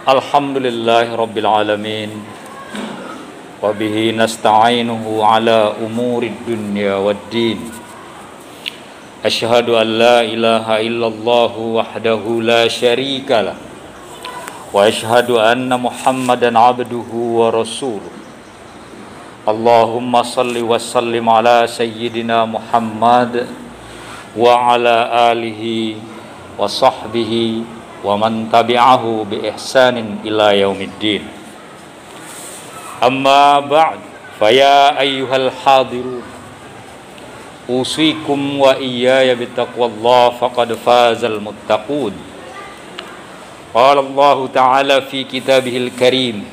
Alhamdulillahi Rabbil Alamin. Wabihi nasta'inuhu ala umuri dunya waddin. Ashhadu an la ilaha illallah wahdahu la syarika lah. Wa ashhadu anna Muhammadan abduhu wa rasuluh. Allahumma salli wa sallim ala sayyidina Muhammad wa ala alihi wa sahbihi wa man tabi'ahu bi ihsanin ila yaumiddin. Amma ba'd, faya ayyuhal hadirun, usikum wa iyaya bittaqwallah faqad fazal muttaqun. Qala Allah Ta'ala fi kitabihil karim,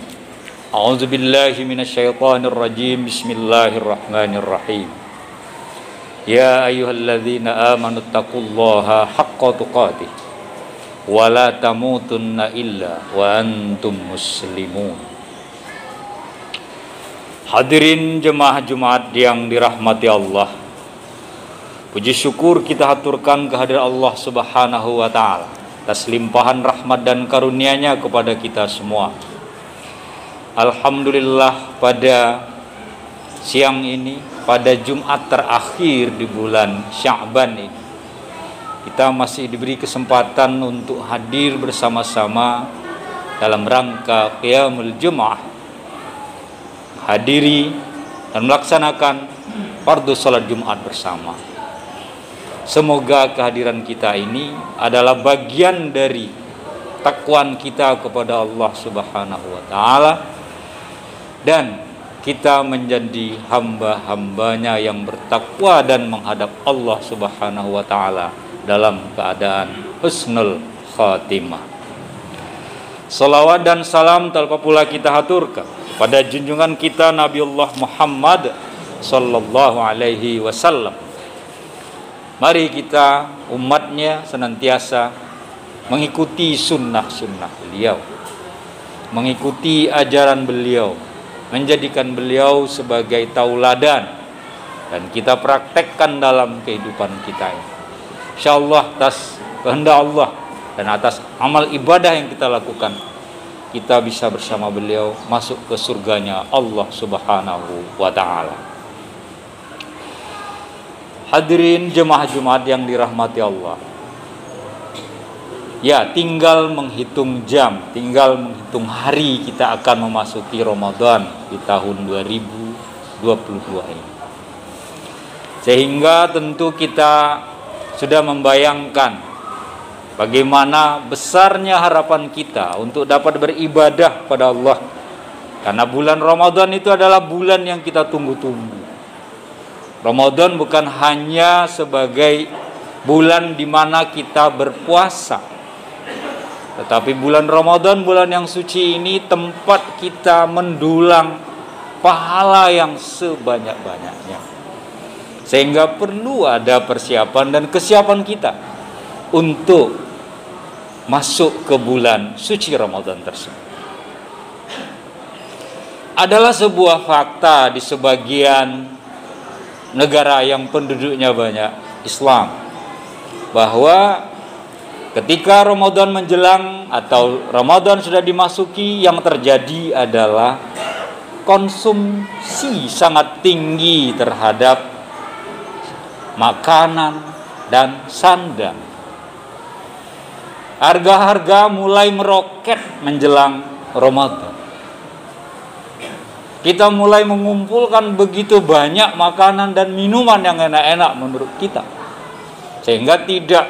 a'udzu billahi minasyaitonir rajim, bismillahirrahmanirrahim. Ya ayyuhalladzina amanu taqullaha haqqa tuqatih wa la tamutunna illa wa antum muslimun. Hadirin jemaah Jumat yang dirahmati Allah, puji syukur kita haturkan kehadirat Allah Subhanahu wa Ta'ala atas limpahan rahmat dan karunia-Nya kepada kita semua. Alhamdulillah, pada siang ini, pada Jumat terakhir di bulan Sya'ban ini, kita masih diberi kesempatan untuk hadir bersama-sama dalam rangka Qiyamul Jum'ah, hadiri dan melaksanakan fardu salat Jumat bersama. Semoga kehadiran kita ini adalah bagian dari takwaan kita kepada Allah Subhanahu wa Ta'ala, dan kita menjadi hamba-hambanya yang bertakwa dan menghadap Allah Subhanahu wa Ta'ala dalam keadaan husnul khatimah. Salawat dan salam tanpa pula kita haturkan pada junjungan kita Nabiullah Muhammad sallallahu alaihi wasallam. Mari kita umatnya senantiasa mengikuti sunnah-sunnah beliau, mengikuti ajaran beliau, menjadikan beliau sebagai tauladan, dan kita praktekkan dalam kehidupan kita ini. InsyaAllah atas kehendak Allah dan atas amal ibadah yang kita lakukan, kita bisa bersama beliau masuk ke surganya Allah Subhanahu wa Ta'ala. Hadirin jemaah Jumat yang dirahmati Allah, ya, tinggal menghitung jam, tinggal menghitung hari kita akan memasuki Ramadan di tahun 2022 ini. Sehingga tentu kita sudah membayangkan bagaimana besarnya harapan kita untuk dapat beribadah pada Allah, karena bulan Ramadan itu adalah bulan yang kita tunggu-tunggu. Ramadan bukan hanya sebagai bulan di mana kita berpuasa, tetapi bulan Ramadan, bulan yang suci ini, tempat kita mendulang pahala yang sebanyak-banyaknya. Sehingga perlu ada persiapan dan kesiapan kita untuk masuk ke bulan suci Ramadan tersebut. Adalah sebuah fakta di sebagian negara yang penduduknya banyak Islam, bahwa ketika Ramadan menjelang atau Ramadan sudah dimasuki, yang terjadi adalah konsumsi sangat tinggi terhadap makanan dan sandang. Harga-harga mulai meroket menjelang Ramadan. Kita mulai mengumpulkan begitu banyak makanan dan minuman yang enak-enak menurut kita, sehingga tidak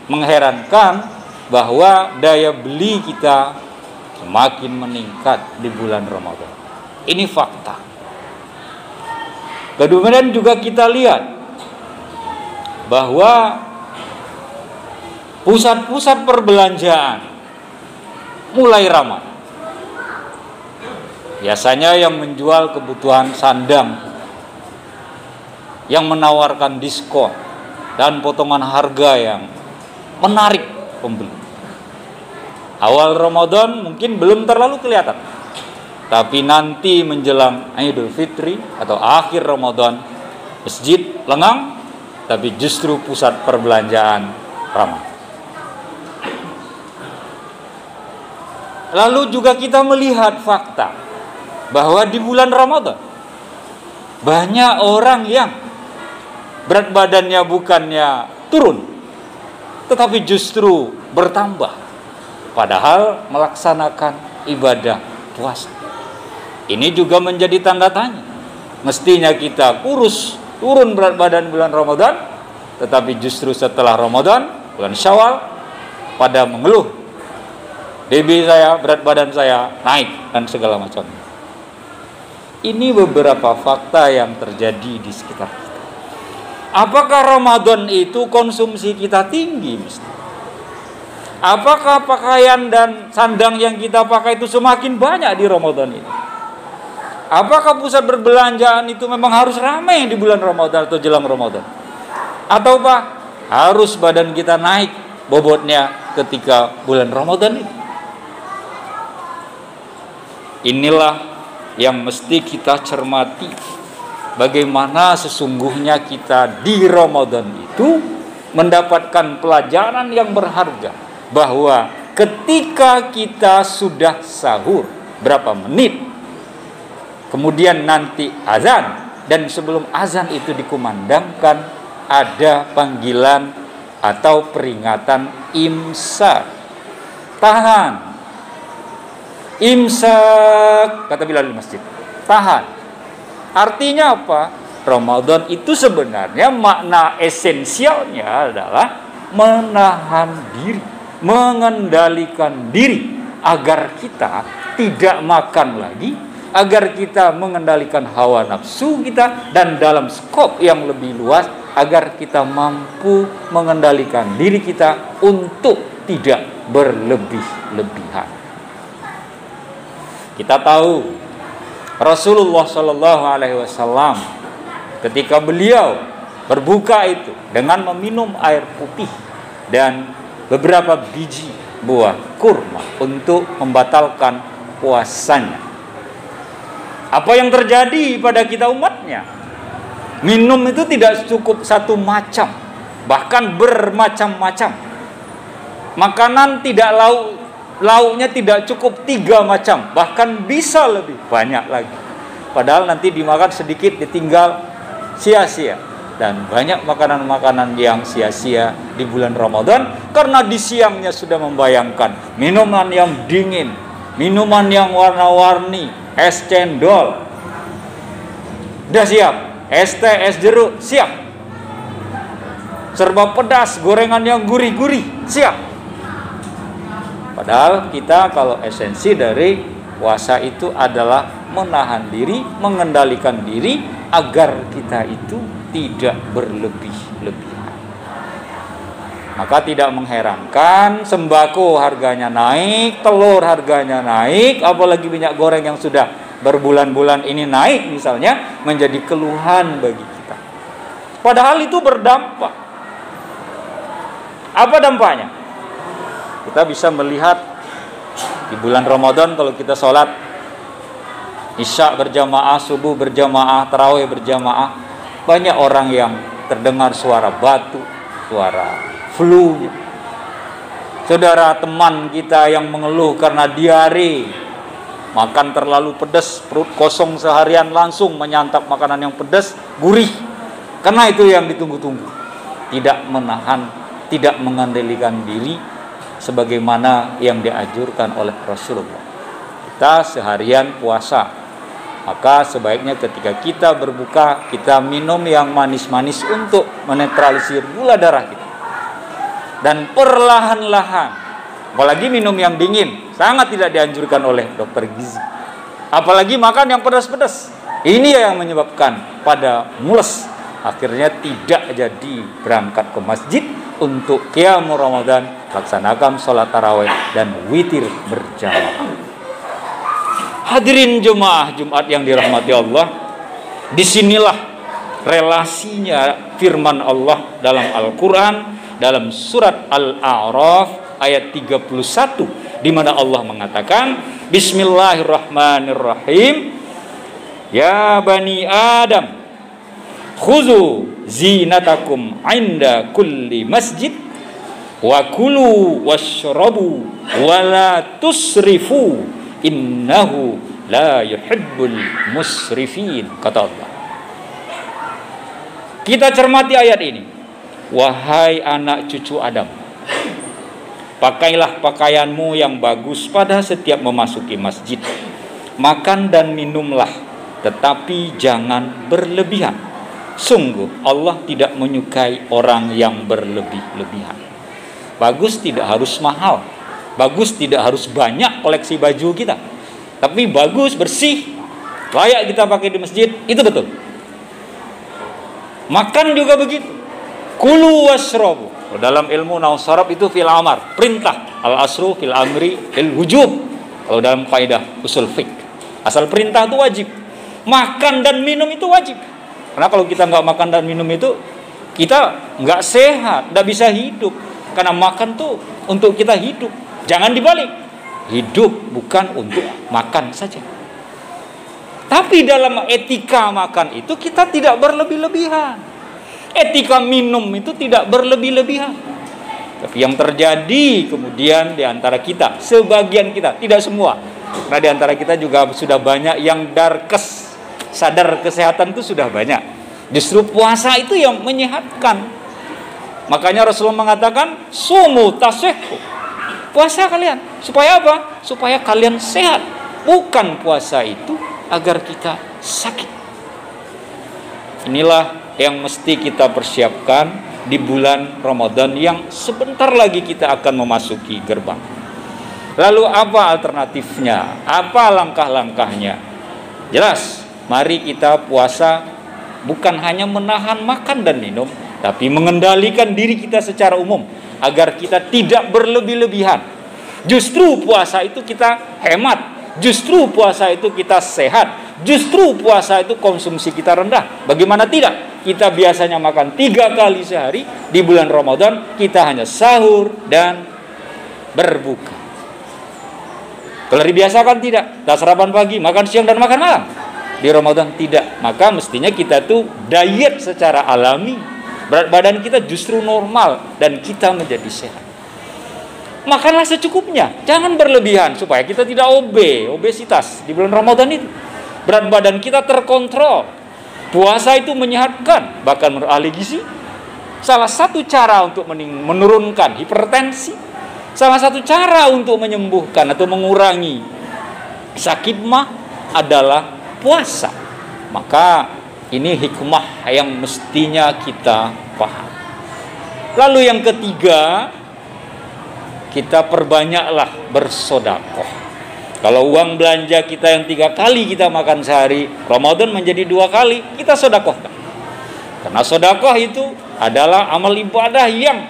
mengherankan bahwa daya beli kita semakin meningkat di bulan Ramadan. Ini fakta. Kemudian juga kita lihat bahwa pusat-pusat perbelanjaan mulai ramai. Biasanya yang menjual kebutuhan sandang, yang menawarkan diskon dan potongan harga yang menarik pembeli. Awal Ramadan mungkin belum terlalu kelihatan, tapi nanti menjelang Idul Fitri atau akhir Ramadan, masjid lengang, tapi justru pusat perbelanjaan ramai. Lalu juga kita melihat fakta bahwa di bulan Ramadan banyak orang yang berat badannya bukannya turun, tetapi justru bertambah, padahal melaksanakan ibadah puasa. Ini juga menjadi tanda tanya. Mestinya kita kurus, turun berat badan bulan Ramadan, tetapi justru setelah Ramadan, bulan Syawal, pada mengeluh, BB saya, berat badan saya naik, dan segala macam. Ini beberapa fakta yang terjadi di sekitar kita. Apakah Ramadan itu konsumsi kita tinggi? Apakah pakaian dan sandang yang kita pakai itu semakin banyak di Ramadan ini? Apakah pusat perbelanjaan itu memang harus ramai di bulan Ramadan atau jelang Ramadan? Atau harus badan kita naik bobotnya ketika bulan Ramadan itu? Inilah yang mesti kita cermati. Bagaimana sesungguhnya kita di Ramadan itu mendapatkan pelajaran yang berharga, bahwa ketika kita sudah sahur berapa menit, kemudian nanti azan, dan sebelum azan itu dikumandangkan ada panggilan atau peringatan imsak. Tahan. Imsak, kata Bilal di masjid. Tahan. Artinya apa? Ramadan itu sebenarnya makna esensialnya adalah menahan diri, mengendalikan diri agar kita tidak makan lagi, agar kita mengendalikan hawa nafsu kita, dan dalam skop yang lebih luas agar kita mampu mengendalikan diri kita untuk tidak berlebih-lebihan. Kita tahu Rasulullah Shallallahu Alaihi Wasallam ketika beliau berbuka itu dengan meminum air putih dan beberapa biji buah kurma untuk membatalkan puasanya. Apa yang terjadi pada kita umatnya? Minum itu tidak cukup satu macam, bahkan bermacam-macam. Makanan tidak lauknya tidak cukup 3 macam, bahkan bisa lebih banyak lagi. Padahal nanti dimakan sedikit ditinggal sia-sia. Dan banyak makanan-makanan yang sia-sia di bulan Ramadan karena di siangnya sudah membayangkan minuman yang dingin, minuman yang warna-warni, es cendol udah siap, es teh, es jeruk siap, serba pedas, gorengan yang gurih-gurih siap. Padahal kita kalau esensi dari puasa itu adalah menahan diri, mengendalikan diri agar kita itu tidak berlebih-lebihan. Maka tidak mengherankan sembako harganya naik, telur harganya naik, apalagi minyak goreng yang sudah berbulan-bulan ini naik misalnya, menjadi keluhan bagi kita. Padahal itu berdampak. Apa dampaknya? Kita bisa melihat di bulan Ramadan kalau kita sholat Isya berjamaah, subuh berjamaah, tarawih berjamaah, banyak orang yang terdengar suara batuk, suara flu. Saudara teman kita yang mengeluh karena diare, makan terlalu pedas, perut kosong seharian langsung menyantap makanan yang pedas, gurih. Karena itu yang ditunggu-tunggu. Tidak menahan, tidak mengendalikan diri sebagaimana yang dianjurkan oleh Rasulullah. Kita seharian puasa, maka sebaiknya ketika kita berbuka, kita minum yang manis-manis untuk menetralisir gula darah kita. Dan perlahan-lahan, apalagi minum yang dingin, sangat tidak dianjurkan oleh dokter gizi. Apalagi makan yang pedas-pedas. Ini yang menyebabkan pada mules, akhirnya tidak jadi berangkat ke masjid untuk qiyamul Ramadan, laksanakan sholat tarawih dan witir berjamaah. Hadirin jemaah Jumat yang dirahmati Allah, disinilah relasinya firman Allah dalam Al-Quran, dalam surat Al-A'raf ayat 31, di mana Allah mengatakan, Bismillahirrahmanirrahim, Ya Bani Adam, khuzu zinatakum inda kulli masjid, Wa kulu washrabu wa la tusrifu innahu la yuhibbul musrifin, kata Allah. Kita cermati ayat ini. Wahai anak cucu Adam, pakailah pakaianmu yang bagus pada setiap memasuki masjid. Makan dan minumlah, tetapi jangan berlebihan. Sungguh Allah tidak menyukai orang yang berlebih-lebihan. Bagus tidak harus mahal, bagus tidak harus banyak koleksi baju kita, tapi bagus, bersih, layak kita pakai di masjid, itu betul. Makan juga begitu. Kulu washrabu. Dalam ilmu nahwu sharaf itu fil amar, perintah. Al asru fil amri fil wujub. Kalau dalam kaidah usul fiqh, asal perintah itu wajib. Makan dan minum itu wajib. Karena kalau kita nggak makan dan minum itu, kita nggak sehat, nggak bisa hidup. Karena makan tuh untuk kita hidup. Jangan dibalik. Hidup bukan untuk makan saja. Tapi dalam etika makan itu kita tidak berlebih-lebihan. Etika minum itu tidak berlebih-lebihan. Tapi yang terjadi kemudian di antara kita, sebagian kita, tidak semua. Karena di antara kita juga sudah banyak yang darkes, sadar kesehatan itu sudah banyak. Justru puasa itu yang menyehatkan. Makanya Rasulullah mengatakan, sumu tasihhu. Puasa kalian. Supaya apa? Supaya kalian sehat. Bukan puasa itu agar kita sakit. Inilah yang mesti kita persiapkan di bulan Ramadan yang sebentar lagi kita akan memasuki gerbang. Lalu apa alternatifnya? Apa langkah-langkahnya? Jelas, mari kita puasa bukan hanya menahan makan dan minum, tapi mengendalikan diri kita secara umum agar kita tidak berlebih-lebihan. Justru puasa itu kita hemat. Justru puasa itu kita sehat. Justru puasa itu konsumsi kita rendah. Bagaimana tidak? Kita biasanya makan 3 kali sehari. Di bulan Ramadan kita hanya sahur dan berbuka. Kalau dibiasakan tidak. Kita sarapan pagi, makan siang dan makan malam. Di Ramadan tidak. Maka mestinya kita tuh diet secara alami. Berat badan kita justru normal dan kita menjadi sehat. Makanlah secukupnya, jangan berlebihan supaya kita tidak obesitas di bulan Ramadan itu. Berat badan kita terkontrol. Puasa itu menyehatkan, bahkan menurut ahli gizi salah satu cara untuk menurunkan hipertensi, salah satu cara untuk menyembuhkan atau mengurangi sakit mah adalah puasa. Maka ini hikmah yang mestinya kita paham. Lalu yang ketiga, kita perbanyaklah bersodakoh. Kalau uang belanja kita yang 3 kali kita makan sehari, Ramadan menjadi 2 kali, kita sodakohkan. Karena sodakoh itu adalah amal ibadah yang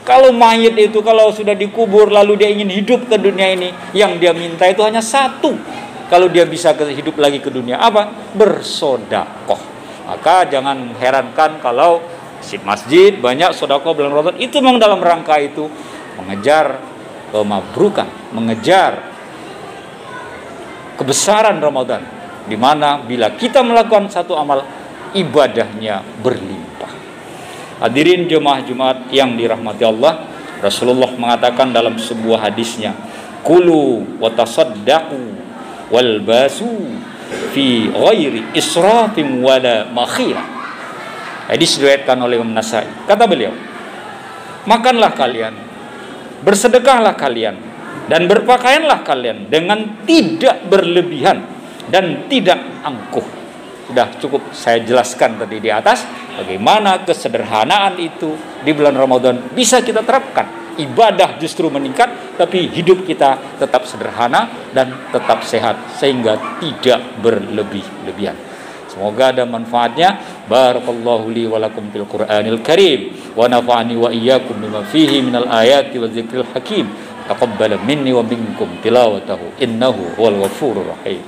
kalau mayit itu kalau sudah dikubur lalu dia ingin hidup ke dunia ini, yang dia minta itu hanya satu. Kalau dia bisa hidup lagi ke dunia, apa? Bersodakoh. Maka jangan mengherankan kalau di masjid banyak sodakoh bulan Ramadan. Itu memang dalam rangka itu mengejar kemabrukan, mengejar kebesaran Ramadan, di mana bila kita melakukan satu amal, ibadahnya berlimpah. Hadirin jemaah Jumat yang dirahmati Allah, Rasulullah mengatakan dalam sebuah hadisnya, kulu wa tasaddaqu wal basu fi ghairi israfin wala makhila. Hadis diriwayatkan oleh Imam Nasai. Kata beliau, makanlah kalian, bersedekahlah kalian, dan berpakaianlah kalian dengan tidak berlebihan dan tidak angkuh. Sudah cukup saya jelaskan tadi di atas bagaimana kesederhanaan itu di bulan Ramadan bisa kita terapkan. Ibadah justru meningkat, tapi hidup kita tetap sederhana dan tetap sehat sehingga tidak berlebih-lebihan. Semoga ada manfaatnya. Barakallahu li wa lakum fil Qur'anil Karim wa nafa'ani wa iyyakum bima fihi minal ayati wa dzikril hakim. Taqabbal minni wa minkum tilawatahu innahu huwal ghafurur rahim.